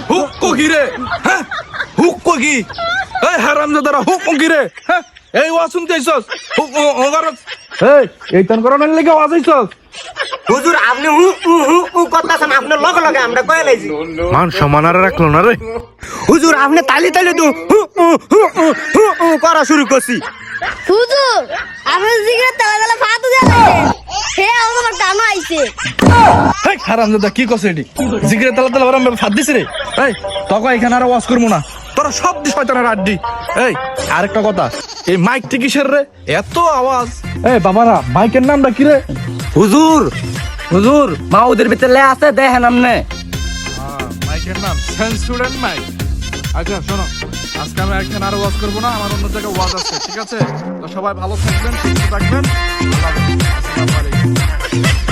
Hook কি রে? হ্যাঁ হুক কি? এই হারামজাদারা হুক কি রে? হ্যাঁ এই ওয়াজ শুনতে আইছস? হুক এই তন করনের লাগি ওয়াজ আইছস? হুজুর আপনি হু হু হু করতেছেন আপনার লগে লগে আমরা কয়ে লাইছি। মান সম্মান আর রাখলো না রে। হুজুর আপনি তালি তালি তো হু হু করা শুরু করছি। হুজুর আপনি জিগরে তালা তালা ফাতু দেন হে আমার টানো আইছে হেই হারামজাদা কি কস এডি? জিগরে তালা তালা আমরা ফাদ দিছ রে। এই তোকে এখানে আর ওয়াজ করব না। তোরা সব দি শয়তানের আড্ডি। এই আরেকটা কথা, এই মাইক টি কিসের রে? এত আওয়াজ। এই বাবারা মাইকের নামটা কি রে? হুজুর হুজুর মা ওদের ভিতরে আছে দেখেন আপনি। মাইকের নাম স্টুডেন্ট মাইক। আচ্ছা শোনো, আজকে আমি এখানে আর ওয়াজ করবো না, আমার অন্য জায়গায় ওয়াজ আছে, ঠিক আছে? তো সবাই ভালো থাকবেন, সুস্থ থাকবেন। আল্লাহ হাফেজ। আসসালামু আলাইকুম।